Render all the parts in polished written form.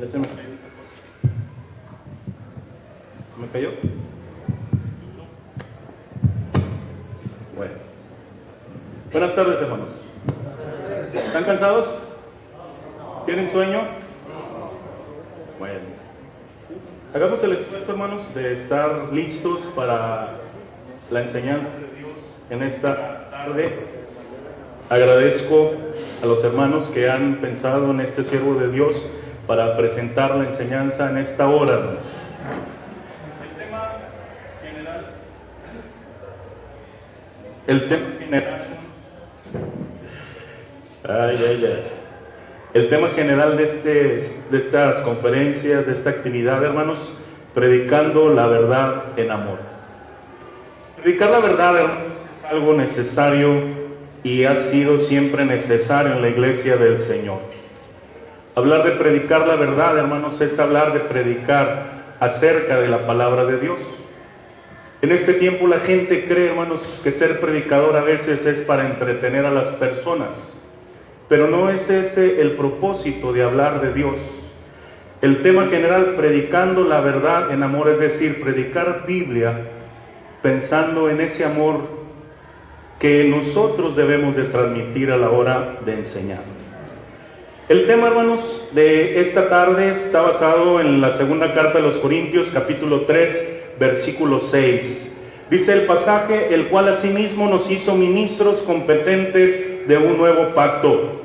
Ya se me cayó esta cosa. ¿Me cayó? Bueno. Buenas tardes, hermanos. ¿Están cansados? ¿Tienen sueño? Bueno. Hagamos el esfuerzo, hermanos, de estar listos para la enseñanza de Dios en esta tarde. Agradezco a los hermanos que han pensado en este siervo de Dios para presentar la enseñanza en esta hora, hermanos. El tema general de estas conferencias, de esta actividad, hermanos, predicando la verdad en amor. Predicar la verdad, hermanos, es algo necesario y ha sido siempre necesario en la iglesia del Señor. Hablar de predicar la verdad, hermanos, es hablar de predicar acerca de la palabra de Dios. En este tiempo la gente cree, hermanos, que ser predicador a veces es para entretener a las personas, pero no es ese el propósito de hablar de Dios. El tema general, predicando la verdad en amor, es decir, predicar Biblia pensando en ese amor que nosotros debemos de transmitir a la hora de enseñar. El tema, hermanos, de esta tarde está basado en la segunda carta de los Corintios, capítulo 3, versículo 6. Dice el pasaje: el cual asimismo nos hizo ministros competentes de un nuevo pacto.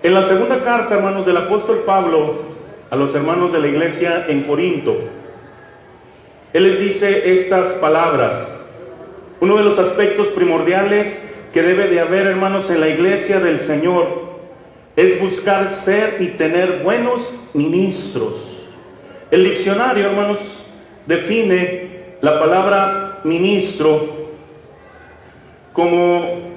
En la segunda carta, hermanos, del apóstol Pablo a los hermanos de la iglesia en Corinto, él les dice estas palabras. Uno de los aspectos primordiales que debe de haber, hermanos, en la iglesia del Señor es buscar ser y tener buenos ministros. El diccionario, hermanos, define la palabra ministro como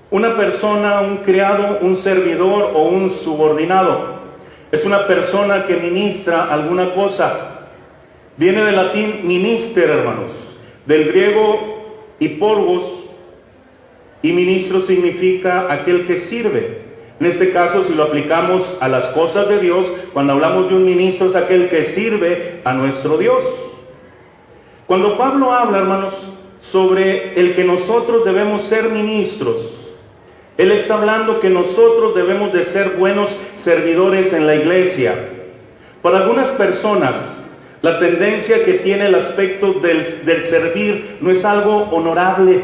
una persona, un criado, un servidor o un subordinado. Es una persona que ministra alguna cosa. Viene del latín minister, hermanos, del griego hiporgos, y ministro significa aquel que sirve. En este caso, si lo aplicamos a las cosas de Dios, cuando hablamos de un ministro es aquel que sirve a nuestro Dios. Cuando Pablo habla, hermanos, sobre el que nosotros debemos ser ministros, él está hablando que nosotros debemos de ser buenos servidores en la iglesia. Para algunas personas, la tendencia que tiene el aspecto del servir no es algo honorable.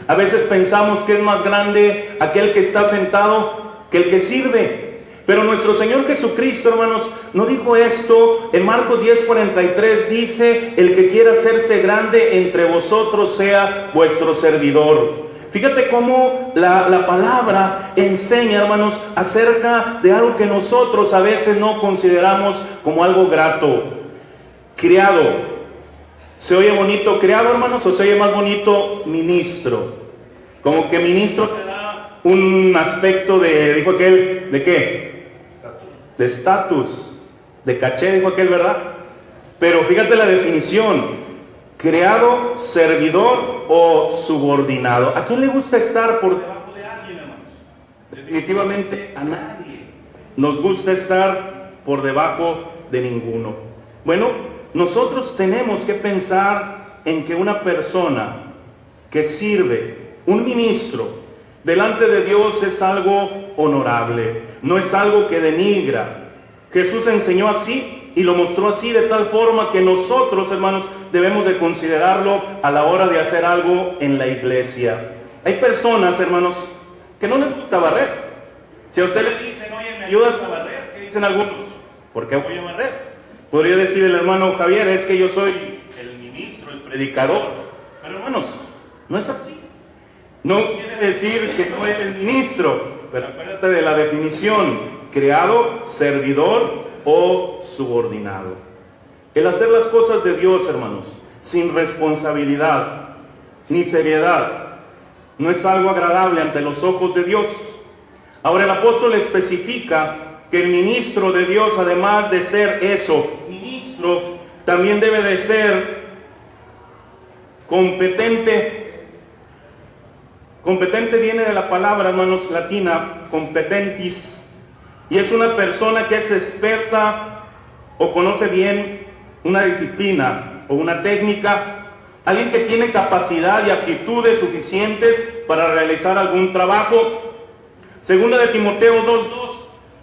A veces pensamos que es más grande aquel que está sentado que el que sirve. Pero nuestro Señor Jesucristo, hermanos, no dijo esto. En Marcos 10:43 dice: el que quiera hacerse grande entre vosotros sea vuestro servidor. Fíjate cómo la palabra enseña, hermanos, acerca de algo que nosotros a veces no consideramos como algo grato. Criado. ¿Se oye bonito criado, hermanos, o se oye más bonito ministro? Como que ministro te da un aspecto de, dijo aquel, ¿de qué? De estatus, de caché, dijo aquel, ¿verdad? Pero fíjate la definición: criado, servidor o subordinado. ¿A quién le gusta estar por debajo de alguien, hermanos? Definitivamente a nadie nos gusta estar por debajo de ninguno. Bueno, nosotros tenemos que pensar en que una persona que sirve, un ministro, delante de Dios es algo honorable, no es algo que denigra. Jesús enseñó así y lo mostró así, de tal forma que nosotros, hermanos, debemos de considerarlo a la hora de hacer algo en la iglesia. Hay personas, hermanos, que no les gusta barrer. Si a usted le dicen: oye, ¿me ayudas a barrer? ¿Qué dicen algunos? ¿Por qué voy a barrer? Podría decir el hermano Javier: es que yo soy el ministro, el predicador. Pero, hermanos, no es así. No quiere decir que no eres ministro, pero acuérdate de la definición: criado, servidor o subordinado. El hacer las cosas de Dios, hermanos, sin responsabilidad ni seriedad, no es algo agradable ante los ojos de Dios. Ahora el apóstol especifica que el ministro de Dios, además de ser eso, ministro, también debe de ser competente. Competente viene de la palabra, hermanos, latina, competentis, y es una persona que es experta o conoce bien una disciplina o una técnica, alguien que tiene capacidad y aptitudes suficientes para realizar algún trabajo. Segunda de Timoteo 2:2,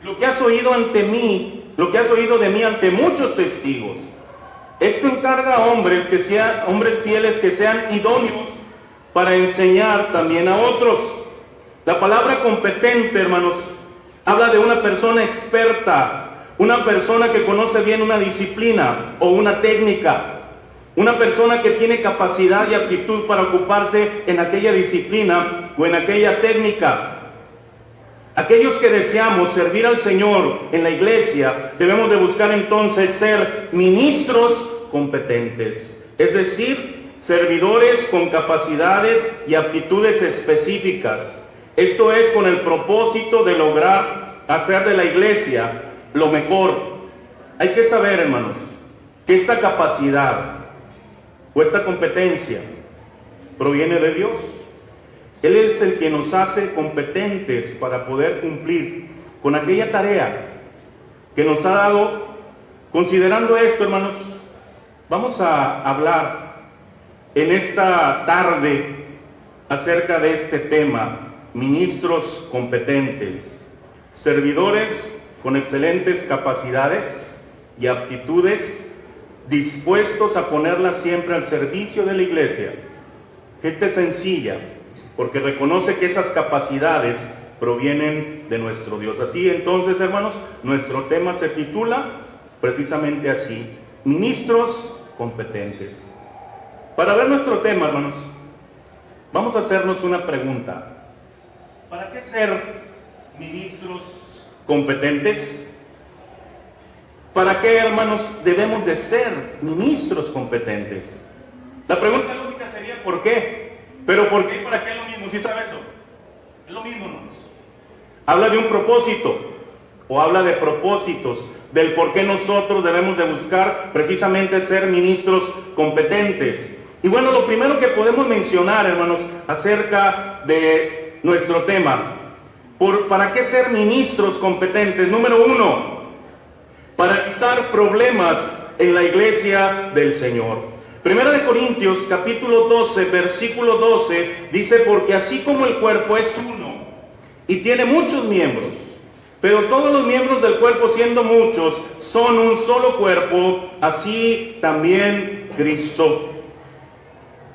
lo que has oído ante mí, lo que has oído de mí ante muchos testigos. Esto encarga a hombres fieles que sean idóneos para enseñar también a otros. La palabra competente, hermanos, habla de una persona experta, una persona que conoce bien una disciplina o una técnica, una persona que tiene capacidad y aptitud para ocuparse en aquella disciplina o en aquella técnica. Aquellos que deseamos servir al Señor en la iglesia, debemos de buscar entonces ser ministros competentes, es decir, servidores con capacidades y aptitudes específicas. Esto es con el propósito de lograr hacer de la iglesia lo mejor. Hay que saber, hermanos, que esta capacidad o esta competencia proviene de Dios. Él es el que nos hace competentes para poder cumplir con aquella tarea que nos ha dado. Considerando esto, hermanos, vamos a hablar en esta tarde acerca de este tema: ministros competentes, servidores con excelentes capacidades y aptitudes, dispuestos a ponerlas siempre al servicio de la iglesia. Gente sencilla, porque reconoce que esas capacidades provienen de nuestro Dios. Así entonces, hermanos, nuestro tema se titula precisamente así: ministros competentes. Para ver nuestro tema, hermanos, vamos a hacernos una pregunta: ¿para qué ser ministros competentes? ¿Para qué, hermanos, debemos de ser ministros competentes? La pregunta lógica sería ¿por qué? Pero ¿por qué y para qué es lo mismo? ¿Sí sabe eso? Es lo mismo, hermanos. Habla de un propósito, o habla de propósitos, del por qué nosotros debemos de buscar precisamente ser ministros competentes. Y bueno, lo primero que podemos mencionar, hermanos, acerca de nuestro tema, ¿para qué ser ministros competentes? Número uno, para quitar problemas en la iglesia del Señor. Primera de Corintios, capítulo 12, versículo 12, dice: porque así como el cuerpo es uno y tiene muchos miembros, pero todos los miembros del cuerpo, siendo muchos, son un solo cuerpo, así también Cristo.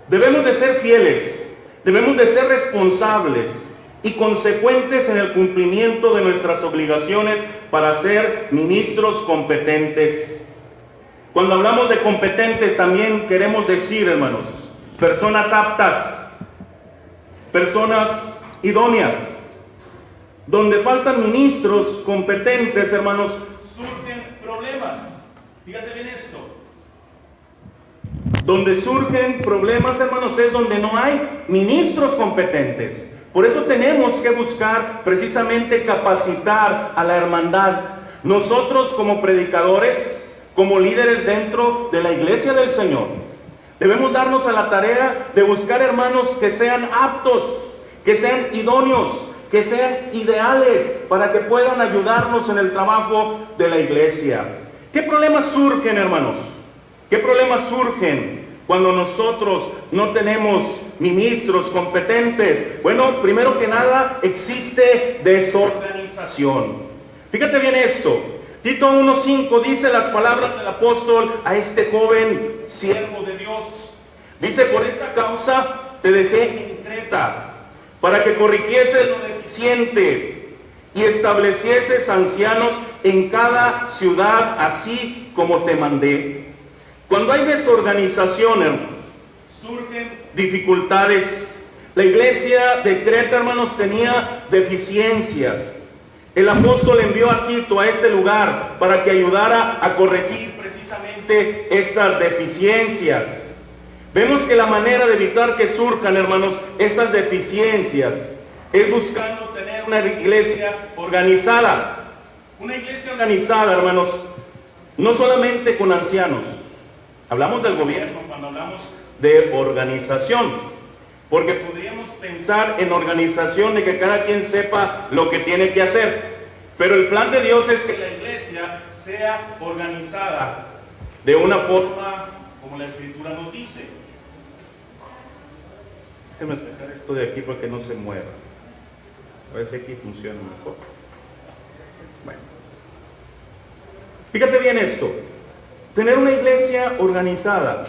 Debemos de ser fieles, debemos de ser responsables y consecuentes en el cumplimiento de nuestras obligaciones para ser ministros competentes. Cuando hablamos de competentes también queremos decir, hermanos, personas aptas, personas idóneas. Donde faltan ministros competentes, hermanos, surgen problemas. Fíjate bien esto. Donde surgen problemas, hermanos, es donde no hay ministros competentes. Por eso tenemos que buscar precisamente capacitar a la hermandad. Nosotros como predicadores, como líderes dentro de la iglesia del Señor, debemos darnos a la tarea de buscar hermanos que sean aptos, que sean idóneos, que sean ideales para que puedan ayudarnos en el trabajo de la iglesia. ¿Qué problemas surgen, hermanos? ¿Qué problemas surgen cuando nosotros no tenemos ministros competentes? Bueno, primero que nada, existe desorganización. Fíjate bien esto. Tito 1:5 dice las palabras del apóstol a este joven siervo de Dios. Dice: por esta causa te dejé en Creta, para que corrigieses lo deficiente y establecieses ancianos en cada ciudad, así como te mandé. Cuando hay desorganización, hermanos, surgen dificultades. La iglesia de Creta, hermanos, tenía deficiencias. El apóstol envió a Tito a este lugar para que ayudara a corregir precisamente estas deficiencias. Vemos que la manera de evitar que surjan, hermanos, esas deficiencias es buscando tener una iglesia organizada. Una iglesia organizada, hermanos, no solamente con ancianos. Hablamos del gobierno cuando hablamos de organización, porque podríamos pensar en organización de que cada quien sepa lo que tiene que hacer. Pero el plan de Dios es que la iglesia sea organizada de una forma como la Escritura nos dice. Déjenme sacar esto de aquí para que no se mueva. A ver si aquí funciona mejor. Bueno. Fíjate bien esto. Tener una iglesia organizada,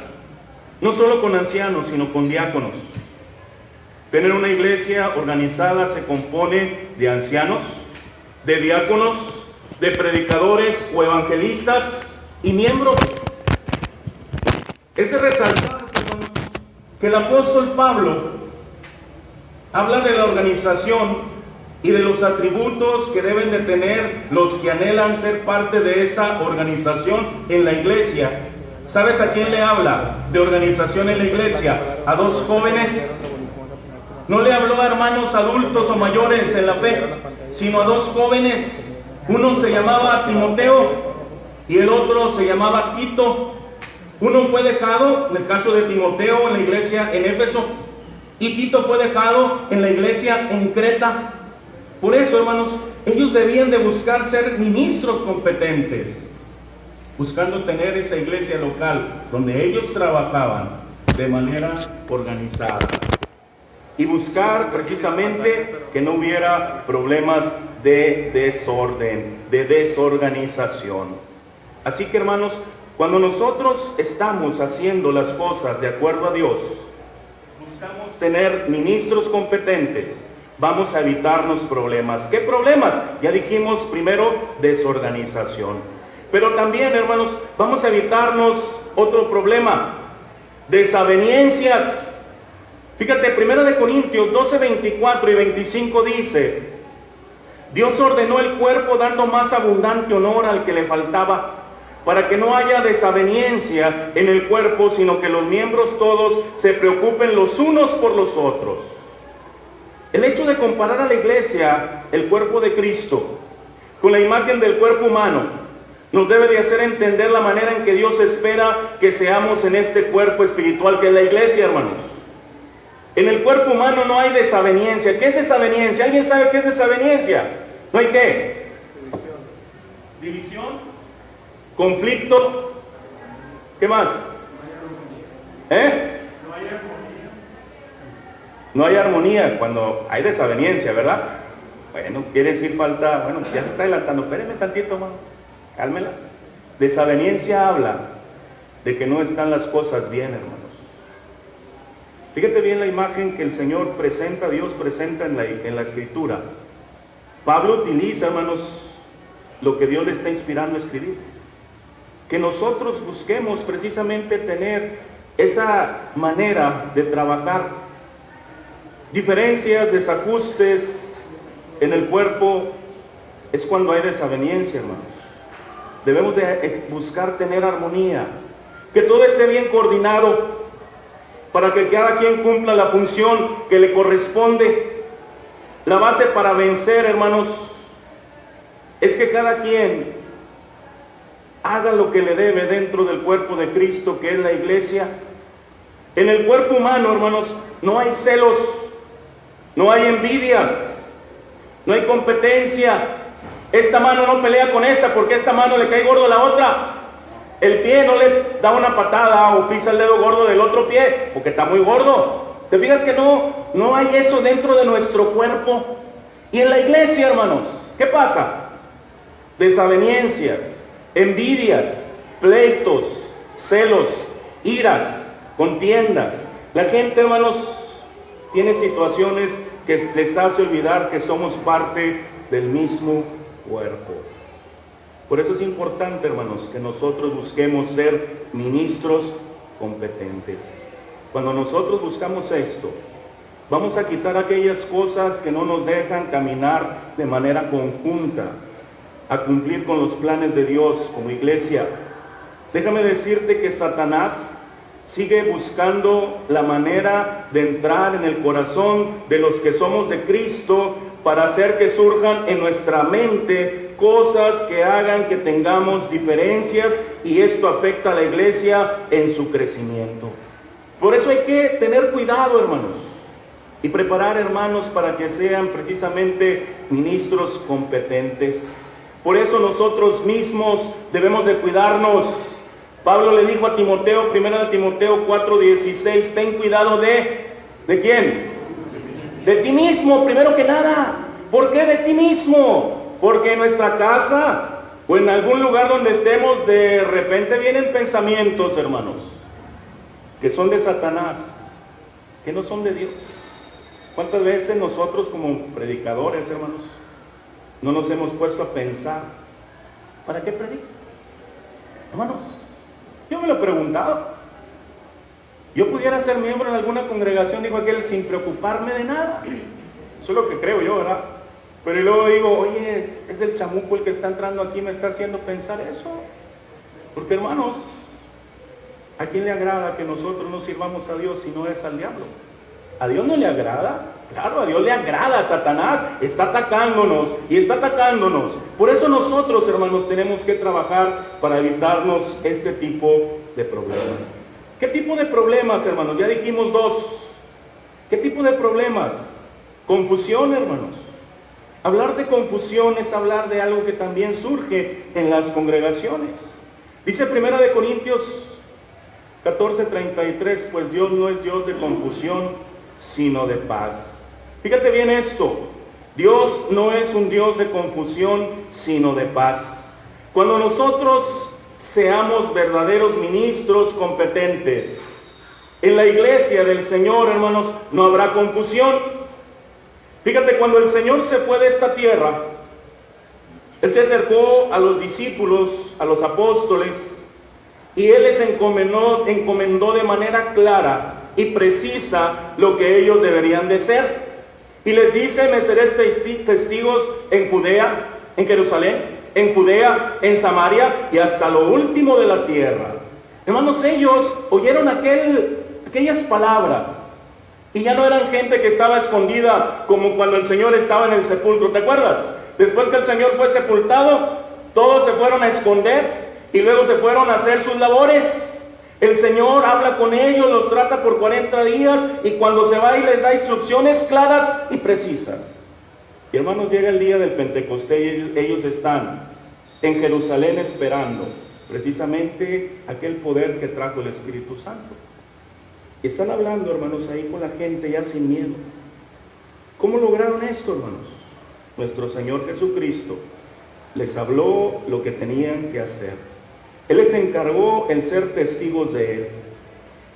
no solo con ancianos, sino con diáconos. Tener una iglesia organizada se compone de ancianos, de diáconos, de predicadores o evangelistas y miembros. Es de resaltar, hermanos, que el apóstol Pablo habla de la organización y de los atributos que deben de tener los que anhelan ser parte de esa organización en la iglesia. ¿Sabes a quién le habla de organización en la iglesia? A dos jóvenes. No le habló a hermanos adultos o mayores en la fe, sino a dos jóvenes. Uno se llamaba Timoteo y el otro se llamaba Tito. Uno fue dejado, en el caso de Timoteo, en la iglesia en Éfeso, y Tito fue dejado en la iglesia en Creta. Por eso, hermanos, ellos debían de buscar ser ministros competentes, buscando tener esa iglesia local donde ellos trabajaban de manera organizada y buscar precisamente que no hubiera problemas de desorden, de desorganización. Así que, hermanos, cuando nosotros estamos haciendo las cosas de acuerdo a Dios, buscamos tener ministros competentes, vamos a evitarnos problemas. ¿Qué problemas? Ya dijimos primero, desorganización. Pero también, hermanos, vamos a evitarnos otro problema, desavenencias. Fíjate, 1 Corintios 12, 24 y 25 dice: Dios ordenó el cuerpo dando más abundante honor al que le faltaba, para que no haya desaveniencia en el cuerpo, sino que los miembros todos se preocupen los unos por los otros. El hecho de comparar a la iglesia, el cuerpo de Cristo, con la imagen del cuerpo humano, nos debe de hacer entender la manera en que Dios espera que seamos en este cuerpo espiritual que es la iglesia, hermanos. En el cuerpo humano no hay desaveniencia. ¿Qué es desaveniencia? ¿Alguien sabe qué es desaveniencia? ¿No hay qué? División. Conflicto. ¿Qué más? No hay armonía cuando hay desaveniencia, ¿verdad? Bueno, quiere decir falta. Bueno, ya se está adelantando. Espéreme tantito, hermano. Cálmela. Desaveniencia habla de que no están las cosas bien, hermanos. Fíjate bien la imagen que el Señor presenta, Dios presenta en la Escritura. Pablo utiliza, hermanos, lo que Dios le está inspirando a escribir. Que nosotros busquemos precisamente tener esa manera de trabajar. Diferencias, desajustes en el cuerpo es cuando hay desaveniencia, hermanos. Debemos de buscar tener armonía, que todo esté bien coordinado para que cada quien cumpla la función que le corresponde. La base para vencer, hermanos, es que cada quien haga lo que le debe dentro del cuerpo de Cristo, que es la iglesia. En el cuerpo humano, hermanos, no hay celos, no hay envidias, no hay competencia. Esta mano no pelea con esta porque esta mano le cae gordo a la otra. El pie no le da una patada o pisa el dedo gordo del otro pie porque está muy gordo. ¿Te fijas que no hay eso dentro de nuestro cuerpo? Y en la iglesia, hermanos, ¿qué pasa? Desavenencias, envidias, pleitos, celos, iras, contiendas. La gente, hermanos, tiene situaciones que les hace olvidar que somos parte del mismo cuerpo. Por eso es importante, hermanos, que nosotros busquemos ser ministros competentes. Cuando nosotros buscamos esto, vamos a quitar aquellas cosas que no nos dejan caminar de manera conjunta a cumplir con los planes de Dios como iglesia. Déjame decirte que Satanás sigue buscando la manera de entrar en el corazón de los que somos de Cristo para hacer que surjan en nuestra mente cosas que hagan que tengamos diferencias, y esto afecta a la iglesia en su crecimiento. Por eso hay que tener cuidado, hermanos. y preparar hermanos para que sean precisamente ministros competentes. Por eso nosotros mismos debemos de cuidarnos. Pablo le dijo a Timoteo, 1 Timoteo 4:16, ten cuidado ¿de quién? De ti mismo, primero que nada. ¿Por qué de ti mismo? Porque en nuestra casa o en algún lugar donde estemos, de repente vienen pensamientos, hermanos, que son de Satanás, que no son de Dios. ¿Cuántas veces nosotros como predicadores, hermanos, no nos hemos puesto a pensar, ¿para qué predico? Hermanos, yo me lo he preguntado. Yo pudiera ser miembro en alguna congregación, dijo aquel, sin preocuparme de nada. Eso es lo que creo yo, ¿verdad? Pero luego digo, oye, es del chamuco el que está entrando aquí, me está haciendo pensar eso. Porque hermanos, ¿a quién le agrada que nosotros no sirvamos a Dios si no es al diablo? ¿A Dios no le agrada? Claro, a Dios le agrada. Satanás está atacándonos y está atacándonos. Por eso nosotros, hermanos, tenemos que trabajar para evitarnos este tipo de problemas. ¿Qué tipo de problemas, hermanos? Ya dijimos dos. ¿Qué tipo de problemas? Confusión, hermanos. Hablar de confusión es hablar de algo que también surge en las congregaciones. Dice 1 Corintios 14:33, pues Dios no es Dios de confusión, sino de paz. Fíjate bien esto, Dios no es un Dios de confusión, sino de paz. Cuando nosotros seamos verdaderos ministros competentes, en la iglesia del Señor, hermanos, no habrá confusión. Fíjate, cuando el Señor se fue de esta tierra, Él se acercó a los discípulos, a los apóstoles, y Él les encomendó de manera clara y precisa lo que ellos deberían de ser. Y les dice, me seréis testigos en Judea, en Jerusalén, en Judea, en Samaria y hasta lo último de la tierra. Hermanos, ellos oyeron aquellas palabras. Y ya no eran gente que estaba escondida como cuando el Señor estaba en el sepulcro. ¿Te acuerdas? Después que el Señor fue sepultado, todos se fueron a esconder y luego se fueron a hacer sus labores. El Señor habla con ellos, los trata por 40 días y cuando se va y les da instrucciones claras y precisas. Y hermanos, llega el día del Pentecostés y ellos están en Jerusalén esperando precisamente aquel poder que trajo el Espíritu Santo. Están hablando, hermanos, ahí con la gente ya sin miedo. ¿Cómo lograron esto, hermanos? Nuestro Señor Jesucristo les habló lo que tenían que hacer. Él les encargó el ser testigos de Él.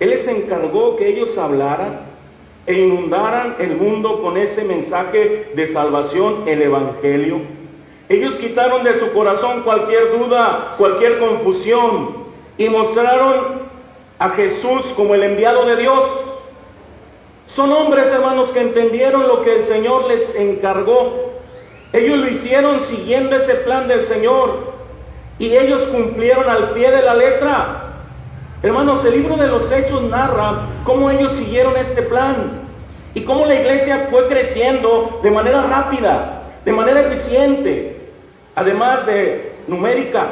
Él les encargó que ellos hablaran e inundaran el mundo con ese mensaje de salvación, el Evangelio. Ellos quitaron de su corazón cualquier duda, cualquier confusión y mostraron a Jesús como el enviado de Dios. Son hombres, hermanos, que entendieron lo que el Señor les encargó. Ellos lo hicieron siguiendo ese plan del Señor y ellos cumplieron al pie de la letra. Hermanos, el libro de los Hechos narra cómo ellos siguieron este plan y cómo la iglesia fue creciendo de manera rápida, de manera eficiente, además de numérica.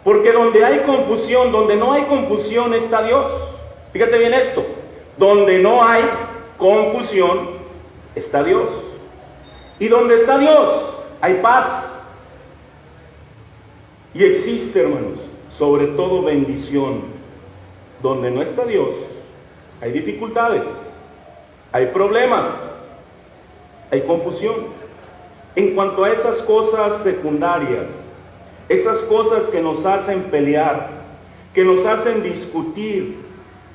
Porque donde hay confusión, donde no hay confusión está Dios. Fíjate bien esto, donde no hay confusión está Dios. Y donde está Dios hay paz. Y existe, hermanos, sobre todo bendición. Donde no está Dios hay dificultades, hay problemas, hay confusión. En cuanto a esas cosas secundarias, esas cosas que nos hacen pelear, que nos hacen discutir,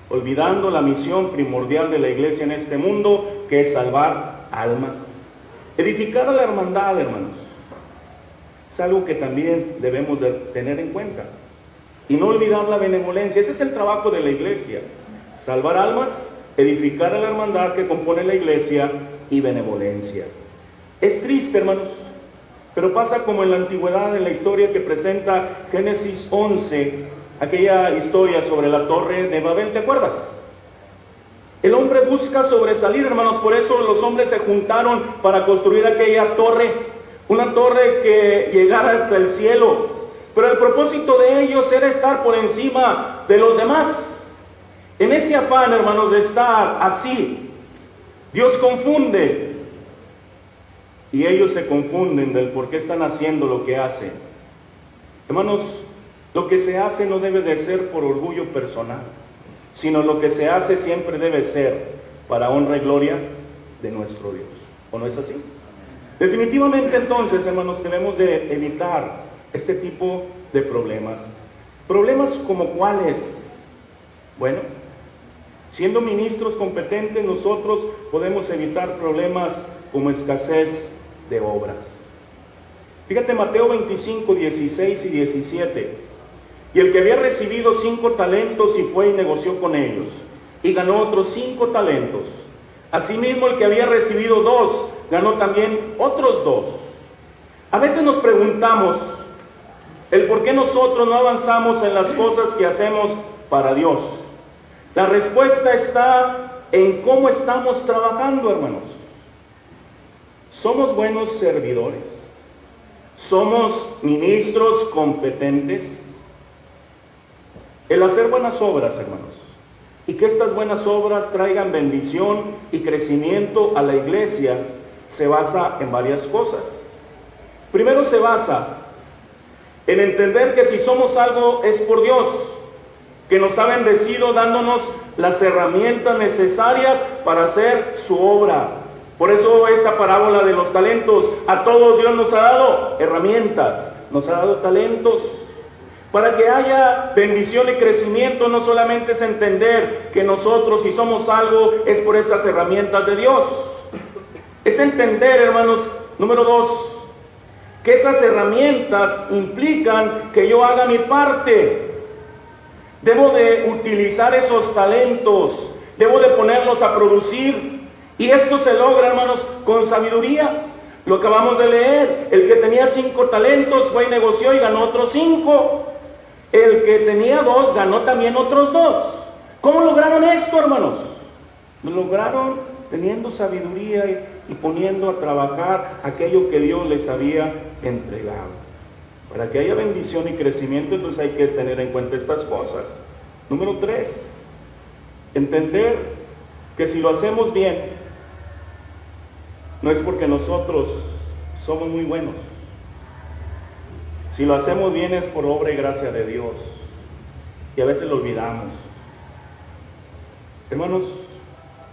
olvidando la misión primordial de la iglesia en este mundo, que es salvar almas. Edificar a la hermandad, hermanos, es algo que también debemos de tener en cuenta. Y no olvidar la benevolencia. Ese es el trabajo de la iglesia. Salvar almas, edificar a la hermandad que compone la iglesia y benevolencia. Es triste, hermanos, pero pasa como en la antigüedad, en la historia que presenta Génesis 11, aquella historia sobre la torre de Babel, ¿te acuerdas? El hombre busca sobresalir, hermanos, por eso los hombres se juntaron para construir aquella torre, una torre que llegara hasta el cielo, pero el propósito de ellos era estar por encima de los demás. En ese afán, hermanos, de estar así, Dios confunde y ellos se confunden del por qué están haciendo lo que hacen. Hermanos, lo que se hace no debe de ser por orgullo personal, sino lo que se hace siempre debe ser para honra y gloria de nuestro Dios. ¿O no es así? Definitivamente entonces, hermanos, debemos de evitar este tipo de problemas. ¿Problemas como cuáles? Bueno, siendo ministros competentes, nosotros podemos evitar problemas como escasez de obras. Fíjate Mateo 25, 16 y 17. Y el que había recibido 5 talentos y fue y negoció con ellos, y ganó otros 5 talentos. Asimismo, el que había recibido 2, ganó también otros 2. A veces nos preguntamos el por qué nosotros no avanzamos en las cosas que hacemos para Dios. La respuesta está en cómo estamos trabajando, hermanos. ¿Somos buenos servidores? ¿Somos ministros competentes? El hacer buenas obras, hermanos, y que estas buenas obras traigan bendición y crecimiento a la iglesia, se basa en varias cosas. Primero se basa en entender que si somos algo es por Dios, que nos ha bendecido dándonos las herramientas necesarias para hacer su obra. Por eso esta parábola de los talentos, a todos Dios nos ha dado herramientas, nos ha dado talentos. Para que haya bendición y crecimiento, no solamente es entender que nosotros, si somos algo, es por esas herramientas de Dios. Es entender, hermanos, número 2, que esas herramientas implican que yo haga mi parte. Debo de utilizar esos talentos, debo de ponerlos a producir. Y esto se logra, hermanos, con sabiduría. Lo acabamos de leer. El que tenía 5 talentos fue y negoció y ganó otros 5. El que tenía 2 ganó también otros 2. ¿Cómo lograron esto, hermanos? Lo lograron teniendo sabiduría y poniendo a trabajar aquello que Dios les había entregado. Para que haya bendición y crecimiento, entonces hay que tener en cuenta estas cosas. Número 3, entender que si lo hacemos bien, no es porque nosotros somos muy buenos. Si lo hacemos bien es por obra y gracia de Dios. Y a veces lo olvidamos. Hermanos,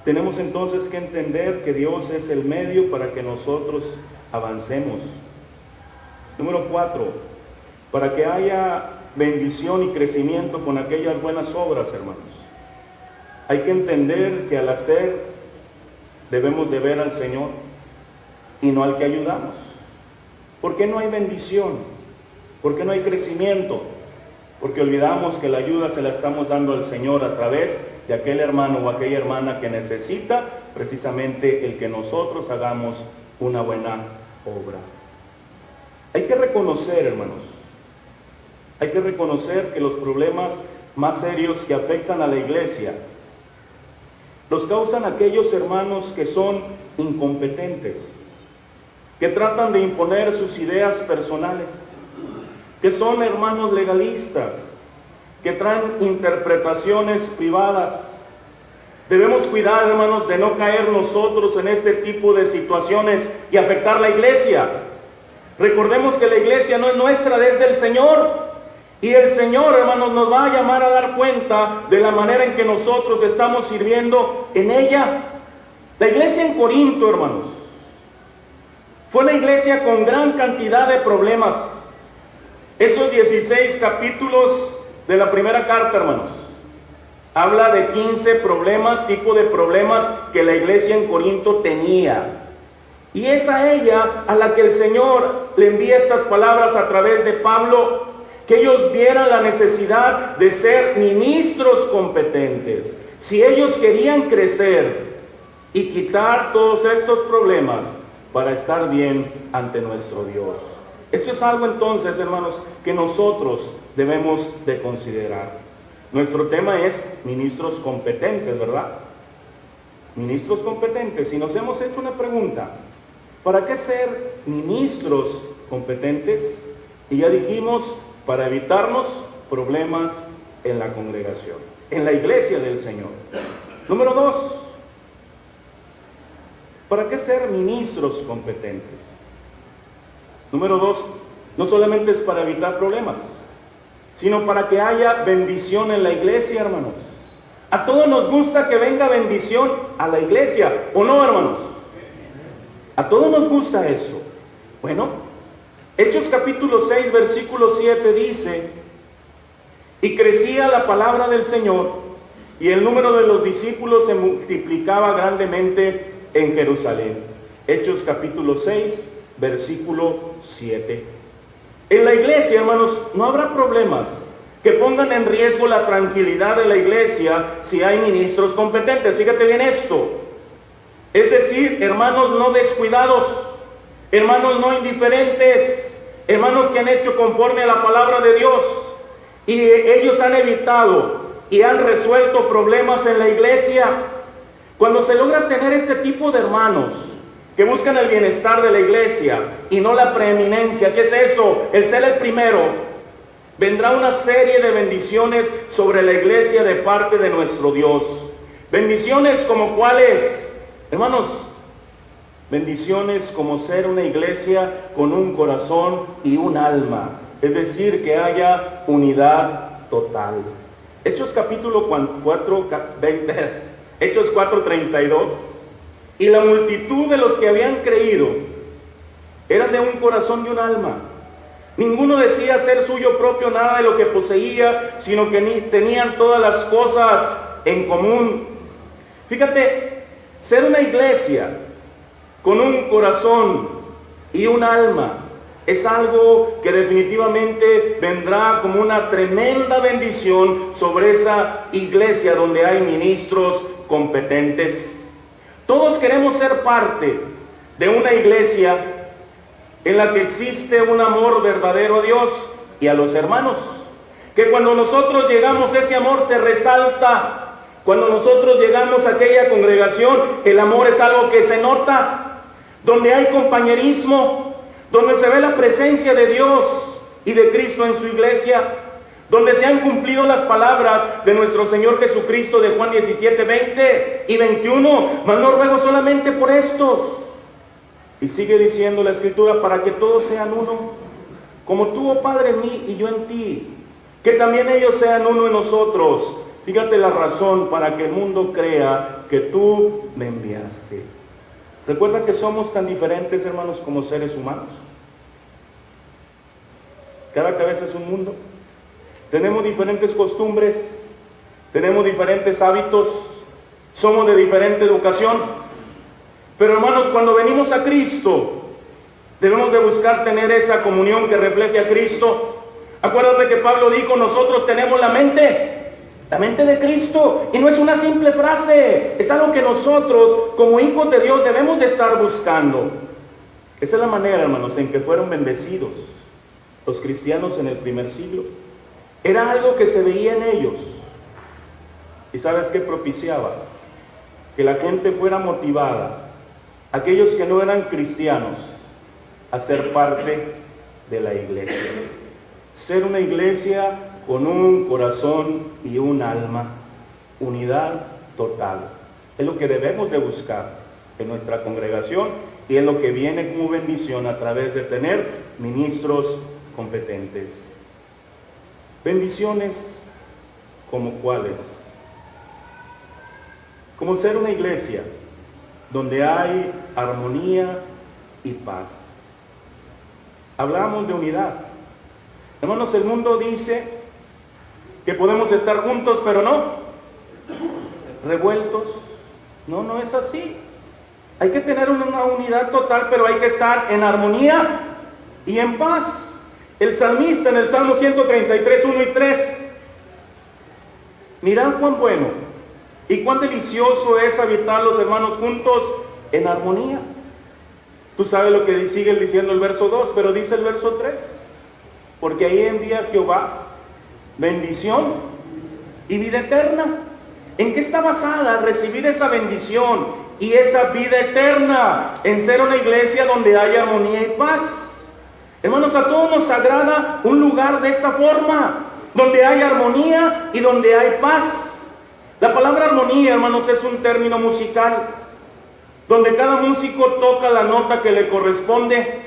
tenemos entonces que entender que Dios es el medio para que nosotros avancemos. Número 4, para que haya bendición y crecimiento con aquellas buenas obras, hermanos. Hay que entender que al hacer debemos de ver al Señor y no al que ayudamos. ¿Por qué no hay bendición? ¿Por qué no hay crecimiento? Porque olvidamos que la ayuda se la estamos dando al Señor a través de aquel hermano o aquella hermana que necesita precisamente el que nosotros hagamos una buena obra. Hay que reconocer, hermanos, hay que reconocer que los problemas más serios que afectan a la iglesia los causan aquellos hermanos que son incompetentes, que tratan de imponer sus ideas personales, que son hermanos legalistas, que traen interpretaciones privadas. Debemos cuidar, hermanos, de no caer nosotros en este tipo de situaciones y afectar la iglesia. Recordemos que la iglesia no es nuestra, es del Señor. Y el Señor, hermanos, nos va a llamar a dar cuenta de la manera en que nosotros estamos sirviendo en ella. La iglesia en Corinto, hermanos, fue una iglesia con gran cantidad de problemas. Esos 16 capítulos de la primera carta, hermanos, habla de 15 problemas, tipo de problemas que la iglesia en Corinto tenía. Y es a ella a la que el Señor le envía estas palabras a través de Pablo, que ellos vieran la necesidad de ser ministros competentes. Si ellos querían crecer y quitar todos estos problemas para estar bien ante nuestro Dios. Esto es algo entonces, hermanos, que nosotros debemos de considerar. Nuestro tema es ministros competentes, ¿verdad? Ministros competentes. Y nos hemos hecho una pregunta: ¿para qué ser ministros competentes? Y ya dijimos, para evitarnos problemas en la congregación, en la iglesia del Señor. Número 2, ¿Para qué ser ministros competentes? Número 2, no solamente es para evitar problemas, sino para que haya bendición en la iglesia, hermanos. A todos nos gusta que venga bendición a la iglesia, ¿o no, hermanos? A todos nos gusta eso. Bueno, Hechos capítulo 6, versículo 7 dice: y crecía la palabra del Señor, y el número de los discípulos se multiplicaba grandemente en Jerusalén. Hechos capítulo 6, versículo 7. En la iglesia, hermanos, no habrá problemas que pongan en riesgo la tranquilidad de la iglesia si hay ministros competentes. Fíjate bien esto. Es decir, hermanos no descuidados, hermanos no indiferentes, hermanos que han hecho conforme a la palabra de Dios, y ellos han evitado y han resuelto problemas en la iglesia. Cuando se logra tener este tipo de hermanos que buscan el bienestar de la iglesia y no la preeminencia, ¿qué es eso? El ser el primero. Vendrá una serie de bendiciones sobre la iglesia de parte de nuestro Dios. Bendiciones como cuáles, hermanos, bendiciones como ser una iglesia con un corazón y un alma, es decir, que haya unidad total. Hechos capítulo 4, Hechos 4:32, y la multitud de los que habían creído eran de un corazón y un alma. Ninguno decía ser suyo propio nada de lo que poseía, sino que tenían todas las cosas en común. Fíjate, ser una iglesia con un corazón y un alma es algo que definitivamente vendrá como una tremenda bendición sobre esa iglesia donde hay ministros competentes. Todos queremos ser parte de una iglesia en la que existe un amor verdadero a Dios y a los hermanos, que cuando nosotros llegamos ese amor se resalta. Cuando nosotros llegamos a aquella congregación, el amor es algo que se nota, donde hay compañerismo, donde se ve la presencia de Dios y de Cristo en su iglesia, donde se han cumplido las palabras de nuestro Señor Jesucristo de Juan 17, 20 y 21, mas no ruego solamente por estos. Y sigue diciendo la Escritura, para que todos sean uno, como tú, oh Padre, en mí y yo en ti, que también ellos sean uno en nosotros. Fíjate la razón para que el mundo crea que tú me enviaste. Recuerda que somos tan diferentes, hermanos, como seres humanos. Cada cabeza es un mundo. Tenemos diferentes costumbres, tenemos diferentes hábitos, somos de diferente educación. Pero hermanos, cuando venimos a Cristo, debemos de buscar tener esa comunión que refleje a Cristo. Acuérdate que Pablo dijo, nosotros tenemos la mente de Cristo. Y no es una simple frase, es algo que nosotros, como hijos de Dios, debemos de estar buscando. Esa es la manera, hermanos, en que fueron bendecidos los cristianos en el primer siglo. Era algo que se veía en ellos. ¿Y sabes qué propiciaba? Que la gente fuera motivada, aquellos que no eran cristianos, a ser parte de la iglesia. Ser una iglesia con un corazón y un alma, unidad total. Es lo que debemos de buscar en nuestra congregación y es lo que viene como bendición a través de tener ministros competentes. Bendiciones como cuáles. Como ser una iglesia donde hay armonía y paz. Hablamos de unidad. Hermanos, el mundo dice que podemos estar juntos, pero no revueltos. No, no es así. Hay que tener una unidad total, pero hay que estar en armonía y en paz. El salmista en el Salmo 133, 1 y 3. Mirad cuán bueno y cuán delicioso es habitar los hermanos juntos en armonía. Tú sabes lo que sigue diciendo el verso 2, pero dice el verso 3. Porque ahí envía Jehová bendición y vida eterna. ¿En qué está basada recibir esa bendición y esa vida eterna? En ser una iglesia donde haya armonía y paz. Hermanos, a todos nos agrada un lugar de esta forma, donde hay armonía y donde hay paz. La palabra armonía, hermanos, es un término musical. donde cada músico toca la nota que le corresponde.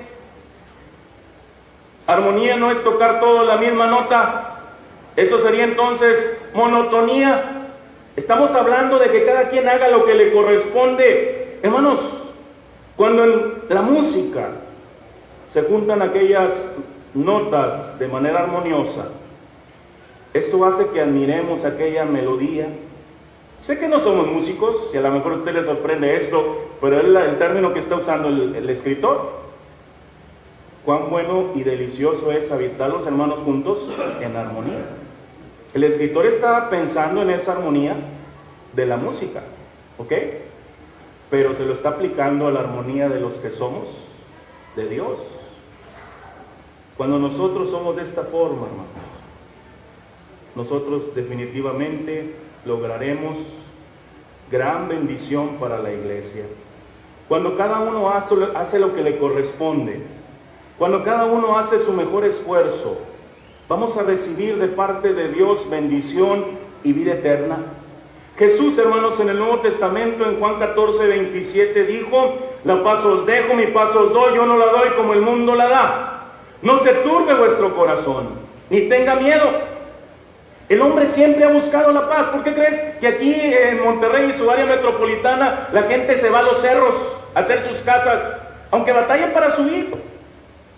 Armonía no es tocar todo la misma nota, eso sería entonces monotonía. Estamos hablando de que cada quien haga lo que le corresponde. Hermanos, cuando en la música se juntan aquellas notas de manera armoniosa, esto hace que admiremos aquella melodía. Sé que no somos músicos, y a lo mejor a usted le sorprende esto, pero es el término que está usando el escritor. Cuán bueno y delicioso es habitar los hermanos juntos en armonía. El escritor está pensando en esa armonía de la música, ¿ok? Pero se lo está aplicando a la armonía de los que somos de Dios. Cuando nosotros somos de esta forma, hermanos, nosotros definitivamente lograremos gran bendición para la iglesia. Cuando cada uno hace lo que le corresponde, cuando cada uno hace su mejor esfuerzo, vamos a recibir de parte de Dios bendición y vida eterna. Jesús, hermanos, en el Nuevo Testamento, en Juan 14:27, dijo: la paz os dejo, mi paz os doy, yo no la doy como el mundo la da. No se turbe vuestro corazón, ni tenga miedo. El hombre siempre ha buscado la paz. ¿Por qué crees que aquí en Monterrey y su área metropolitana la gente se va a los cerros a hacer sus casas, aunque batallen para subir?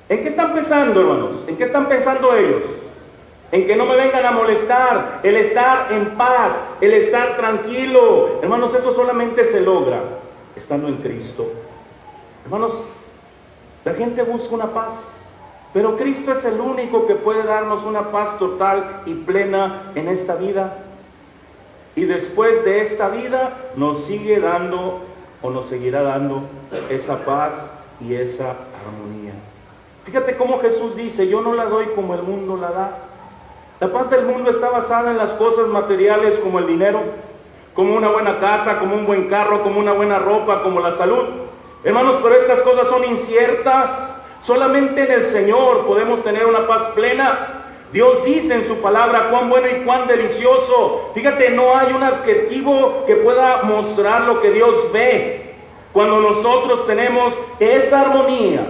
¿En qué están pensando, hermanos? ¿En qué están pensando ellos? En que no me vengan a molestar, el estar en paz, el estar tranquilo. Hermanos, eso solamente se logra estando en Cristo. Hermanos, la gente busca una paz, pero Cristo es el único que puede darnos una paz total y plena en esta vida. Y después de esta vida nos sigue dando o nos seguirá dando esa paz y esa armonía. Fíjate cómo Jesús dice: yo no la doy como el mundo la da. La paz del mundo está basada en las cosas materiales, como el dinero, como una buena casa, como un buen carro, como una buena ropa, como la salud. Hermanos, pero estas cosas son inciertas. Solamente en el Señor podemos tener una paz plena. Dios dice en su palabra cuán bueno y cuán delicioso. Fíjate, no hay un adjetivo que pueda mostrar lo que Dios ve. Cuando nosotros tenemos esa armonía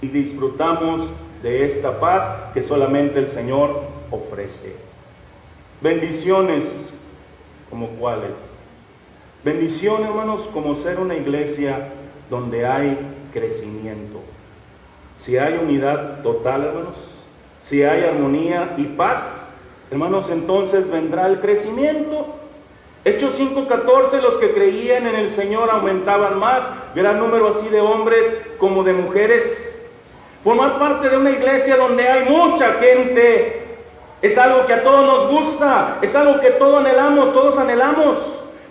y disfrutamos de esta paz que solamente el Señor ofrece. Bendiciones como cuáles. Bendición, hermanos, como ser una iglesia donde hay crecimiento. Si hay unidad total, hermanos, si hay armonía y paz, hermanos, entonces vendrá el crecimiento. Hechos 5:14, los que creían en el Señor aumentaban más, gran número así de hombres como de mujeres. Formar parte de una iglesia donde hay mucha gente es algo que a todos nos gusta, es algo que todos anhelamos.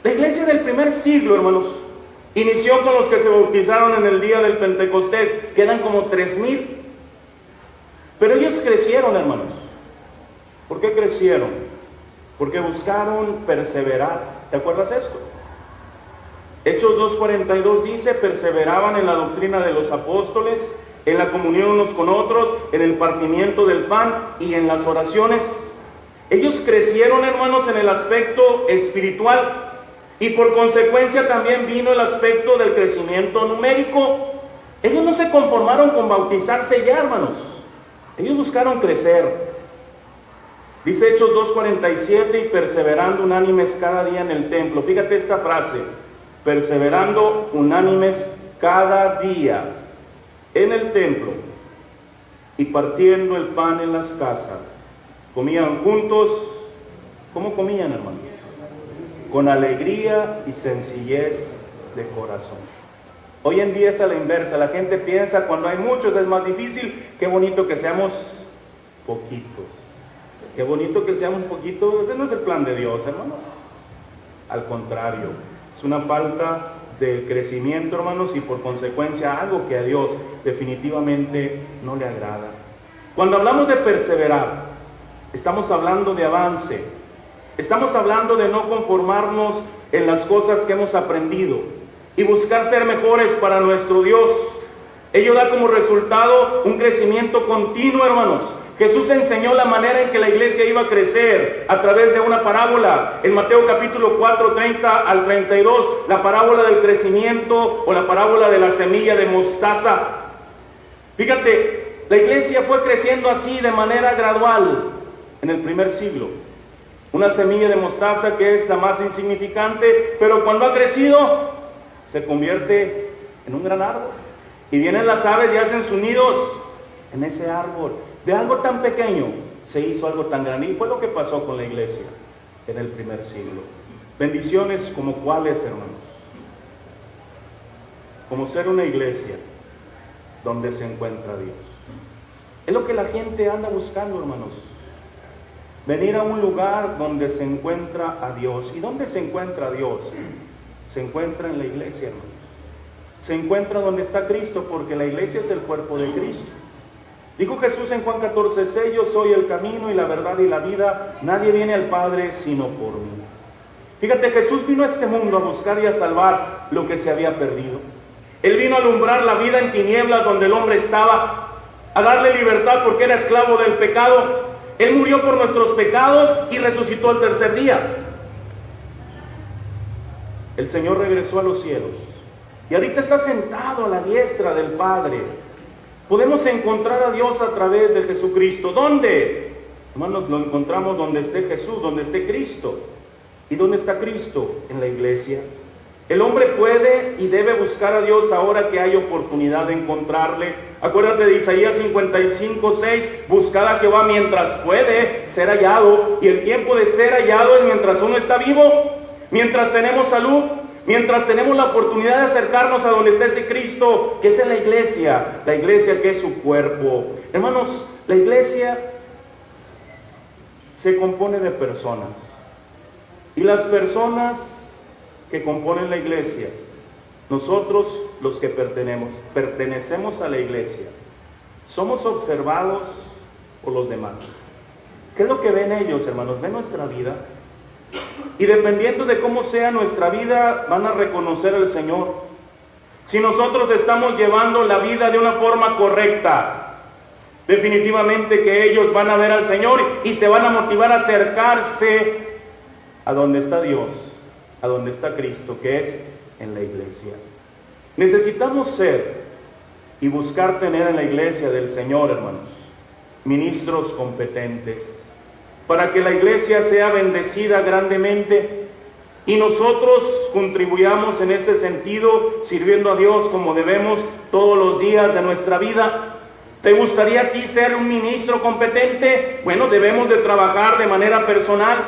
La iglesia del primer siglo, hermanos, inició con los que se bautizaron en el día del Pentecostés, que eran como 3,000. Pero ellos crecieron, hermanos. ¿Por qué crecieron? Porque buscaron perseverar. ¿Te acuerdas esto? Hechos 2:42 dice: perseveraban en la doctrina de los apóstoles, en la comunión unos con otros, en el partimiento del pan y en las oraciones. Ellos crecieron, hermanos, en el aspecto espiritual. Y por consecuencia también vino el aspecto del crecimiento numérico. Ellos no se conformaron con bautizarse ya, hermanos. Ellos buscaron crecer. Dice Hechos 2:47: y perseverando unánimes cada día en el templo. Fíjate esta frase: perseverando unánimes cada día en el templo y partiendo el pan en las casas. Comían juntos. ¿Cómo comían, hermanos? Con alegría y sencillez de corazón. Hoy en día es a la inversa. La gente piensa cuando hay muchos es más difícil. Qué bonito que seamos poquitos. Qué bonito que seamos poquitos. Ese no es el plan de Dios, hermanos. Al contrario, es una falta de crecimiento, hermanos, y por consecuencia algo que a Dios definitivamente no le agrada. Cuando hablamos de perseverar, estamos hablando de avance. Estamos hablando de no conformarnos en las cosas que hemos aprendido y buscar ser mejores para nuestro Dios. Ello da como resultado un crecimiento continuo, hermanos. Jesús enseñó la manera en que la iglesia iba a crecer a través de una parábola. En Mateo capítulo 4, 30 al 32, la parábola del crecimiento o la parábola de la semilla de mostaza. Fíjate, la iglesia fue creciendo así de manera gradual en el primer siglo. Una semilla de mostaza que es la más insignificante, pero cuando ha crecido se convierte en un gran árbol. Y vienen las aves y hacen sus nidos en ese árbol. De algo tan pequeño se hizo algo tan grande. Y fue lo que pasó con la iglesia en el primer siglo. Bendiciones como cuáles, hermanos. Como ser una iglesia donde se encuentra Dios. Es lo que la gente anda buscando, hermanos. Venir a un lugar donde se encuentra a Dios. ¿Y dónde se encuentra a Dios? Se encuentra en la iglesia, hermanos. Se encuentra donde está Cristo, porque la iglesia es el cuerpo de Cristo. Dijo Jesús en Juan 14:6, yo soy el camino y la verdad y la vida, nadie viene al Padre sino por mí. Fíjate, Jesús vino a este mundo a buscar y a salvar lo que se había perdido. Él vino a alumbrar la vida en tinieblas donde el hombre estaba, a darle libertad porque era esclavo del pecado. Él murió por nuestros pecados y resucitó al tercer día. El Señor regresó a los cielos y ahorita está sentado a la diestra del Padre. Podemos encontrar a Dios a través de Jesucristo. ¿Dónde? Hermanos, lo encontramos donde esté Jesús, donde esté Cristo. ¿Y dónde está Cristo? En la iglesia. El hombre puede y debe buscar a Dios ahora que hay oportunidad de encontrarle. Acuérdate de Isaías 55:6, buscad a Jehová mientras puede ser hallado. Y el tiempo de ser hallado es mientras uno está vivo, mientras tenemos salud, mientras tenemos la oportunidad de acercarnos a donde está ese Cristo, que es en la iglesia que es su cuerpo. Hermanos, la iglesia se compone de personas. Y las personas que componen la iglesia, nosotros los que pertenecemos a la iglesia, somos observados por los demás. ¿Qué es lo que ven ellos, hermanos? Ven nuestra vida. Y dependiendo de cómo sea nuestra vida, van a reconocer al Señor. Si nosotros estamos llevando la vida de una forma correcta, definitivamente que ellos van a ver al Señor y se van a motivar a acercarse a donde está Dios, a donde está Cristo, que es en la iglesia. Necesitamos ser y buscar tener en la iglesia del Señor, hermanos, ministros competentes, para que la iglesia sea bendecida grandemente y nosotros contribuyamos en ese sentido, sirviendo a Dios como debemos todos los días de nuestra vida. ¿Te gustaría a ti ser un ministro competente? Bueno, debemos de trabajar de manera personal.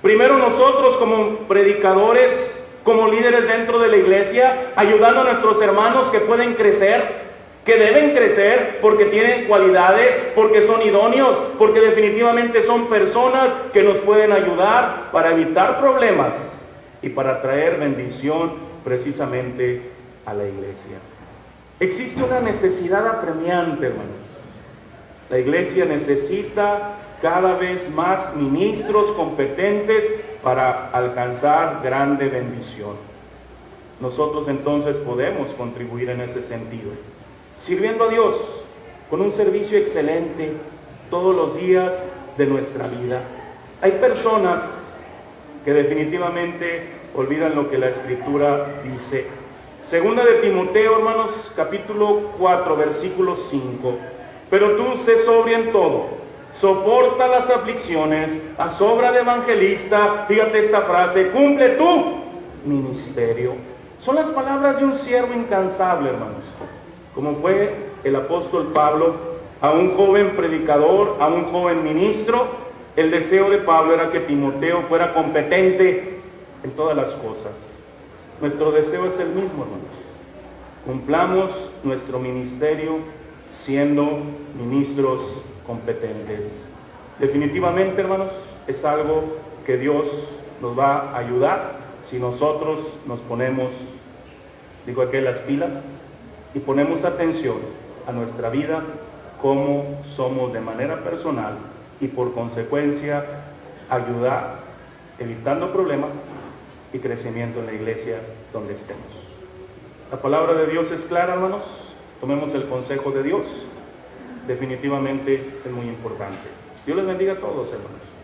Primero nosotros como predicadores, como líderes dentro de la iglesia, ayudando a nuestros hermanos que pueden crecer, que deben crecer porque tienen cualidades, porque son idóneos, porque definitivamente son personas que nos pueden ayudar para evitar problemas y para traer bendición precisamente a la iglesia. Existe una necesidad apremiante, hermanos. La iglesia necesita cada vez más ministros competentes para alcanzar grande bendición. Nosotros entonces podemos contribuir en ese sentido, sirviendo a Dios con un servicio excelente todos los días de nuestra vida. Hay personas que definitivamente olvidan lo que la Escritura dice. Segunda de Timoteo, hermanos, capítulo 4, versículo 5. Pero tú sé sobrio en todo, soporta las aflicciones, haz obra de evangelista. Fíjate esta frase: cumple tu ministerio. Son las palabras de un siervo incansable, hermanos, como fue el apóstol Pablo, a un joven predicador, a un joven ministro. El deseo de Pablo era que Timoteo fuera competente en todas las cosas. Nuestro deseo es el mismo, hermanos. Cumplamos nuestro ministerio siendo ministros competentes. Definitivamente, hermanos, es algo que Dios nos va a ayudar si nosotros nos ponemos, digo aquí, las pilas y ponemos atención a nuestra vida, cómo somos de manera personal y por consecuencia ayudar, evitando problemas y crecimiento en la iglesia donde estemos. La palabra de Dios es clara, hermanos. Tomemos el consejo de Dios. definitivamente es muy importante. Dios les bendiga a todos, hermanos.